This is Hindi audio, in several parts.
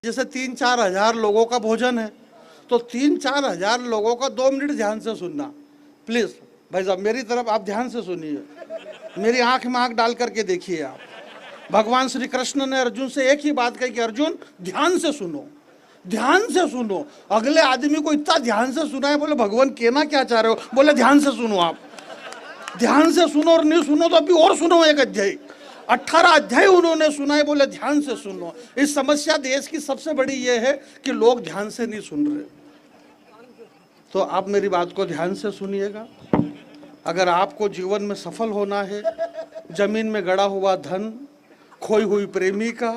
जैसे 3-4 हजार लोगों का भोजन है, तो 3-4 हजार लोगों का 2 मिनट ध्यान से सुनना प्लीज। भाई साहब मेरी तरफ आप ध्यान से सुनिए, मेरी आंख में आंख डाल करके देखिए आप। भगवान श्री कृष्ण ने अर्जुन से एक ही बात कही कि अर्जुन ध्यान से सुनो, ध्यान से सुनो। अगले आदमी को इतना ध्यान से सुना है, बोले भगवान कहना क्या चाह रहे हो? बोले ध्यान से सुनो, आप ध्यान से सुनो, और नहीं सुनो तो अभी और सुनो एक अध्याय। 18 अध्याय उन्होंने सुनाए, बोले ध्यान से सुनो। इस समस्या देश की सबसे बड़ी ये है कि लोग ध्यान से नहीं सुन रहे। तो आप मेरी बात को ध्यान से सुनिएगा। अगर आपको जीवन में सफल होना है, जमीन में गड़ा हुआ धन, खोई हुई प्रेमिका,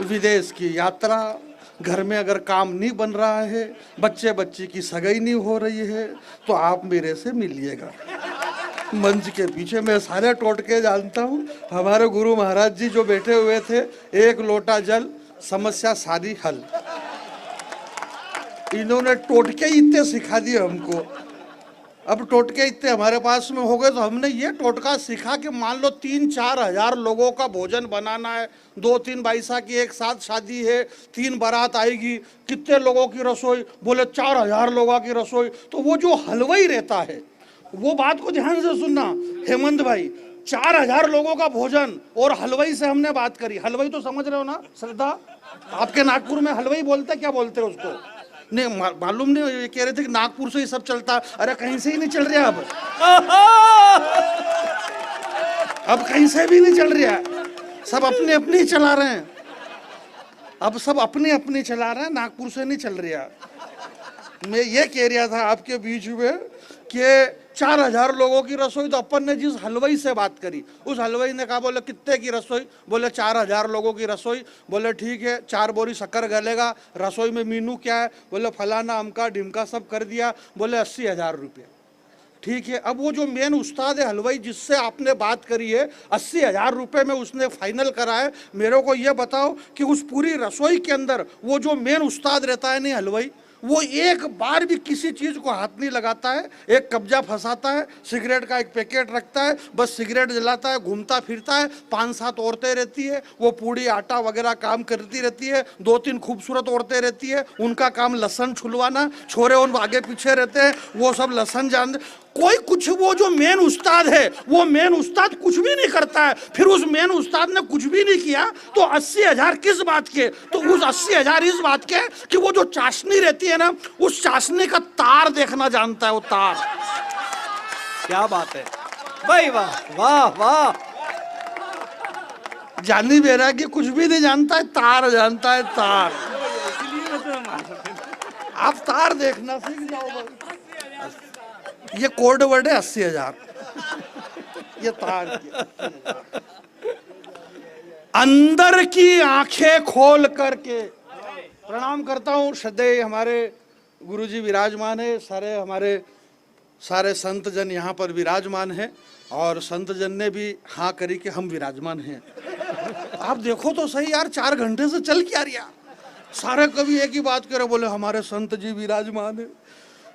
विदेश की यात्रा, घर में अगर काम नहीं बन रहा है, बच्चे बच्ची की सगाई नहीं हो रही है, तो आप मेरे से मिलिएगा। मंच के पीछे मैं सारे टोटके जानता हूँ। हमारे गुरु महाराज जी जो बैठे हुए थे, एक लोटा जल, समस्या सारी हल। इन्होंने टोटके इतने सिखा दिए हमको। अब टोटके इतने हमारे पास में हो गए, तो हमने ये टोटका सीखा कि मान लो 3-4 हजार लोगों का भोजन बनाना है, 2-3 बाईसा की एक साथ शादी है, 3 बारात आएगी, कितने लोगों की रसोई? बोले 4,000 लोगों की रसोई। तो वो जो हलवाई रहता है, वो बात को ध्यान से सुनना हेमंत भाई, 4,000 लोगों का भोजन और हलवाई से हमने बात करी। हलवाई तो समझ रहे हो ना श्रद्धा? आपके नागपुर में हलवाई बोलते क्या बोलते हैं उसको? नहीं मालूम नहीं, ये कह रहे थे कि नागपुर से ही सब चलता। अरे कहीं से ही नहीं चल रहा अब कहीं से भी नहीं चल रहा, सब अपने अपने ही चला रहे हैं। अब सब अपने अपने चला रहे हैं, नागपुर से नहीं चल रहा। मैं ये कह रहा था आपके बीच में कि 4,000 लोगों की रसोई, तो अपन ने जिस हलवाई से बात करी, उस हलवाई ने कहा, बोले कितने की रसोई? बोले 4,000 लोगों की रसोई। बोले ठीक है, 4 बोरी शक्कर गलेगा। रसोई में मीनू क्या है? बोले फलाना अमका ढिमका सब कर दिया। बोले 80,000 रुपये। ठीक है, अब वो जो मेन उस्ताद है हलवाई, जिससे आपने बात करी है, 80,000 रुपये में उसने फाइनल करा है। मेरे को ये बताओ कि उस पूरी रसोई के अंदर वो जो मेन उस्ताद रहता है नहीं हलवाई, वो एक बार भी किसी चीज को हाथ नहीं लगाता है, एक कब्जा फंसाता है, सिगरेट का एक पैकेट रखता है, बस सिगरेट जलाता है, घूमता फिरता है। 5-7 औरतें रहती है, वो पूड़ी आटा वगैरह काम करती रहती है। 2-3 खूबसूरत औरतें रहती है, उनका काम लहसन छुलवाना। छोरे उन आगे पीछे रहते हैं, वो सब लहसन जान। कोई कुछ, वो जो मेन उस्ताद है, वो मेन उस्ताद कुछ भी नहीं करता है। फिर उस मेन उस्ताद ने कुछ भी नहीं किया, तो 80,000 किस बात के? तो उस 80,000 इस बात के कि वो जो चाशनी रहती है ना, उस चाशनी का तार देखना जानता है। वो तार, क्या बात है भाई, वाह वाह वाह। जानी बेरा की कुछ भी नहीं जानता है, तार जानता है, तार। आप तार देखना सीख जाओ भाई। ये कोड वर्ड है 80,000, ये तार की 80,000। अंदर की आंखें खोल करके प्रणाम करता हूँ। श्रद्धेय हमारे गुरुजी विराजमान है, सारे संत जन यहाँ पर विराजमान हैं, और संत जन ने भी हाँ करी कि हम विराजमान हैं। आप देखो तो सही यार, 4 घंटे से चल क्या रहा? सारे कवि एक ही बात करे, बोले हमारे संत जी विराजमान है,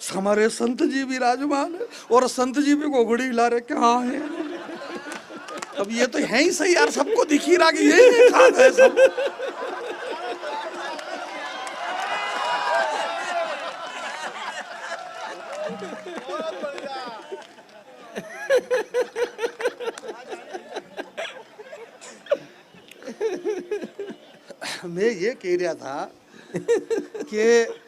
हमारे संत जी विराजमान है, और संत जी भी घोघड़ी हिला रहे क्या है। अब ये तो है ही सही यार, सबको दिख ही रहा कि यही खाद है सब। मैं ये कह रहा था कि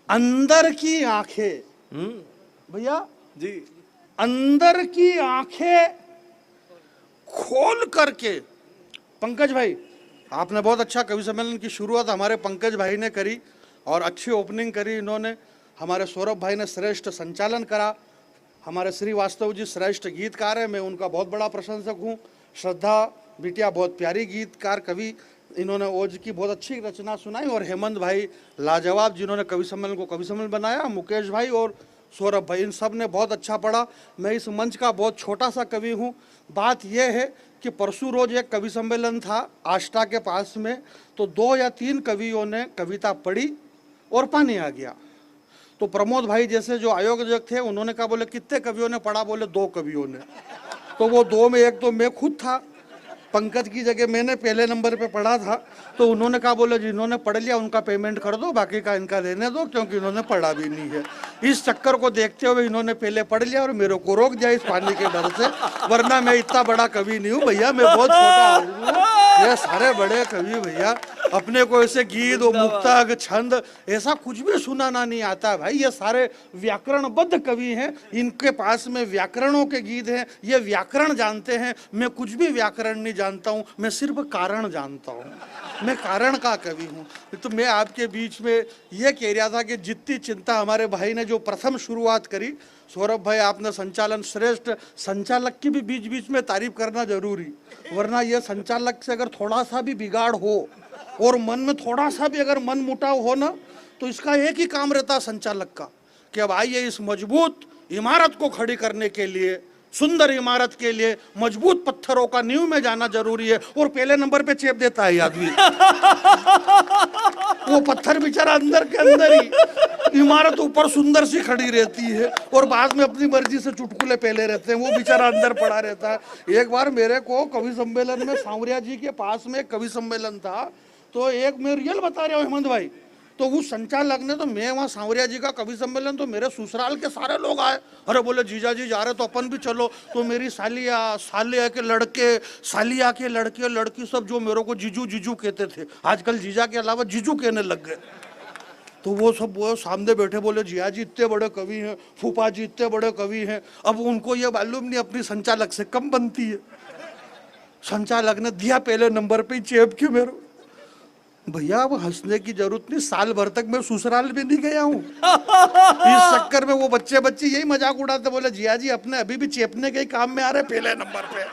अंदर की आंखें, भैया जी, अंदर की आंखें खोल करके। पंकज भाई, आपने बहुत अच्छा कवि सम्मेलन की शुरुआत हमारे पंकज भाई ने करी, और अच्छी ओपनिंग करी इन्होंने। हमारे सौरभ भाई ने श्रेष्ठ संचालन करा। हमारे श्रीवास्तव जी श्रेष्ठ गीतकार है, मैं उनका बहुत बड़ा प्रशंसक हूँ। श्रद्धा बिटिया बहुत प्यारी गीतकार कवि, इन्होंने ओज की बहुत अच्छी रचना सुनाई। और हेमंत भाई लाजवाब, जिन्होंने कवि सम्मेलन को कवि सम्मेलन बनाया। मुकेश भाई और सौरभ भाई, इन सब ने बहुत अच्छा पढ़ा। मैं इस मंच का बहुत छोटा सा कवि हूँ। बात यह है कि परसों रोज एक कवि सम्मेलन था आष्टा के पास में, तो 2 या 3 कवियों ने कविता पढ़ी और पानी आ गया। तो प्रमोद भाई जैसे जो आयोजक थे, उन्होंने कहा, बोले कितने कवियों ने पढ़ा? बोले 2 कवियों ने। तो वो 2 में एक तो मैं खुद था। पंकज की जगह मैंने पहले नंबर पे पढ़ा था, तो उन्होंने कहा बोले जिन्होंने पढ़ लिया उनका पेमेंट कर दो, बाकी का इनका लेने दो, क्योंकि इन्होंने पढ़ा भी नहीं है। इस चक्कर को देखते हुए इन्होंने पहले पढ़ लिया और मेरे को रोक दिया इस पानी के डर से, वरना मैं इतना बड़ा कवि नहीं हूँ भैया, मैं बहुत छोटा आदमी हूँ। ये सारे बड़े कवि भैया, अपने को ऐसे गीत और मुक्तक छंद ऐसा कुछ भी सुनाना नहीं आता भाई। ये सारे व्याकरणबद्ध कवि हैं, इनके पास में व्याकरणों के गीत हैं, ये व्याकरण जानते हैं। मैं कुछ भी व्याकरण नहीं जानता हूँ, मैं सिर्फ कारण जानता हूँ, मैं कारण का कवि हूँ। तो मैं आपके बीच में ये कह रहा था कि जितनी चिंता हमारे भाई ने जो प्रथम शुरुआत करी, सौरभ भाई आपने संचालन श्रेष्ठ, संचालक की भी बीच बीच में तारीफ करना जरूरी, वरना ये संचालक से अगर थोड़ा सा भी बिगाड़ हो और मन में थोड़ा सा भी अगर मन मुटाव हो ना, तो इसका एक ही काम रहता संचालक का कि अब आइए इस मजबूत इमारत को खड़ी करने के लिए, सुंदर इमारत के लिए मजबूत पत्थरों का नींव में जाना जरूरी है, और पहले नंबर पे चेप देता है आदमी। वो पत्थर बेचारा अंदर के अंदर ही, इमारत ऊपर सुंदर सी खड़ी रहती है और बाद में अपनी मर्जी से चुटकुले पहले रहते हैं, वो बेचारा अंदर पड़ा रहता है। एक बार मेरे को कवि सम्मेलन में, सांवरिया जी के पास में कवि सम्मेलन था, तो एक मैं रियल बता रहा हूँ हेमंत भाई, तो उस संचालक ने, तो मैं वहाँ सांवरिया जी का कवि सम्मेलन, तो मेरे ससुराल के सारे लोग आए, अरे बोले जीजा जी जा रहे तो अपन भी चलो। तो मेरी सालिया के लड़के, सालिया के लड़के लड़की सब जो मेरे को जीजू जीजू कहते थे, आजकल जीजा के अलावा जीजू कहने लग गए। तो वो सब वो सामने बैठे बोले जिया जी इतने बड़े कवि हैं, फूफा जी इतने बड़े कवि हैं। अब उनको ये मालूम नहीं अपनी संचालक से कम बनती है। संचालक ने दिया पहले नंबर पे चेप के मेरे, भैया अब हंसने की जरूरत नहीं, साल भर तक मैं ससुराल भी नहीं गया हूँ। इस चक्कर में वो बच्चे यही मजाक उड़ाते, बोले जिया जी अपने अभी भी चेपने के काम में आ रहे पहले नंबर पे।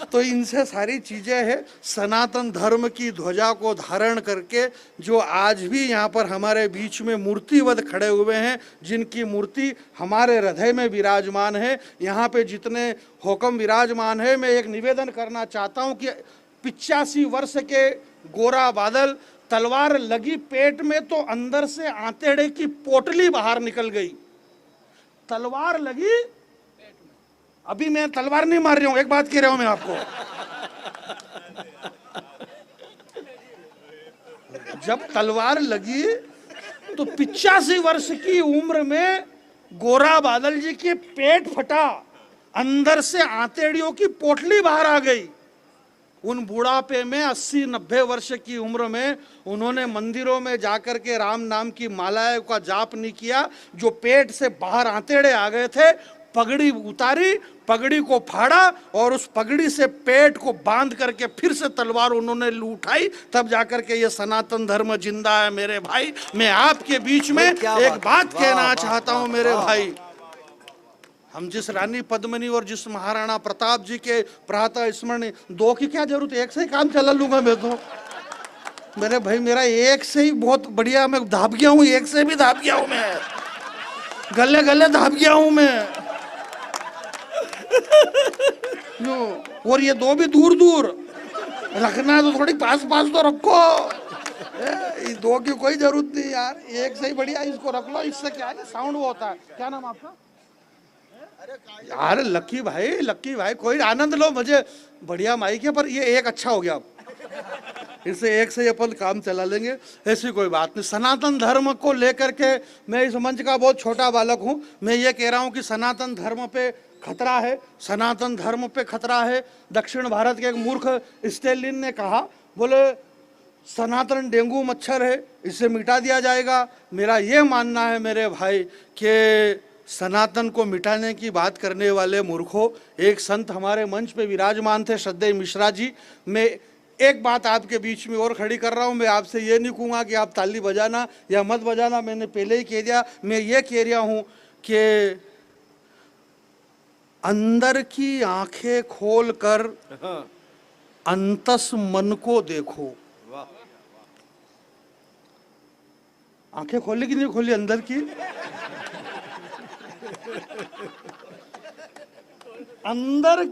तो इनसे सारी चीजें हैं। सनातन धर्म की ध्वजा को धारण करके जो आज भी यहाँ पर हमारे बीच में मूर्तिवत खड़े हुए हैं, जिनकी मूर्ति हमारे हृदय में विराजमान है, यहाँ पे जितने हुक्म विराजमान है, मैं एक निवेदन करना चाहता हूँ कि 85 वर्ष के गोरा बादल, तलवार लगी पेट में तो अंदर से आंतेड़े की पोटली बाहर निकल गई। तलवार लगी, अभी मैं तलवार नहीं मार रहा हूं, एक बात कह रहा हूं मैं आपको, जब तलवार लगी तो 85 वर्ष की उम्र में गोरा बादल जी के पेट फटा, अंदर से आंतेड़ियों की पोटली बाहर आ गई। उन बुढ़ापे में 80-90 वर्ष की उम्र में उन्होंने मंदिरों में जाकर के राम नाम की मालाएं का जाप नहीं किया, जो पेट से बाहर आंतेड़े आ गए थे, पगड़ी उतारी, पगड़ी को फाड़ा और उस पगड़ी से पेट को बांध करके फिर से तलवार उन्होंने उठाई, तब जाकर के ये सनातन धर्म जिंदा है। मेरे भाई, मैं आपके बीच में एक बात कहना चाहता हूं मेरे भाई, हम जिस रानी पद्मिनी और जिस महाराणा प्रताप जी के प्रातः स्मरण, दो की क्या जरूरत है, एक से ही काम चला लूंगा मैं तो। मेरे भाई मेरा एक से ही बहुत बढ़िया, मैं धाप गया हूँ, एक से भी धाप गया हूँ मैं, गले गले धाप गया हूँ मैं। और ये दो भी दूर दूर रखना है तो थोड़ी पास पास तो रखो, इस दो की कोई जरूरत नहीं यार, एक से ही बढ़िया इसको रख लो। इससे क्या है, साउंड वो होता है। क्या नाम आपका? यार लक्की भाई कोई आनंद लो, मुझे बढ़िया माइक है, पर ये एक अच्छा हो गया, इससे एक से अपन काम चला लेंगे, ऐसी कोई बात नहीं। सनातन धर्म को लेकर के मैं इस मंच का बहुत छोटा बालक हूं, मैं ये कह रहा हूं कि सनातन धर्म पे खतरा है, सनातन धर्म पे खतरा है। दक्षिण भारत के एक मूर्ख स्टेलिन ने कहा, बोले सनातन डेंगू मच्छर है, इसे मिटा दिया जाएगा। मेरा ये मानना है मेरे भाई कि सनातन को मिटाने की बात करने वाले मूर्खों, एक संत हमारे मंच पे विराजमान थे, श्रद्धेय मिश्रा जी। मैं एक बात आपके बीच में और खड़ी कर रहा हूं, मैं आपसे ये नहीं कहूँगा कि आप ताली बजाना या मत बजाना, मैंने पहले ही कह दिया। मैं ये कह रहा हूं कि अंदर की आंखें खोल कर अंतस मन को देखो। आंखें खोली कि नहीं खोली अंदर की? अंदर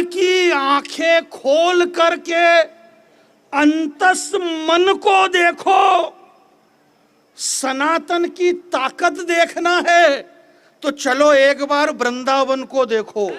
की आंखें खोल करके अंतस मन को देखो। सनातन की ताकत देखना है तो चलो एक बार वृंदावन को देखो।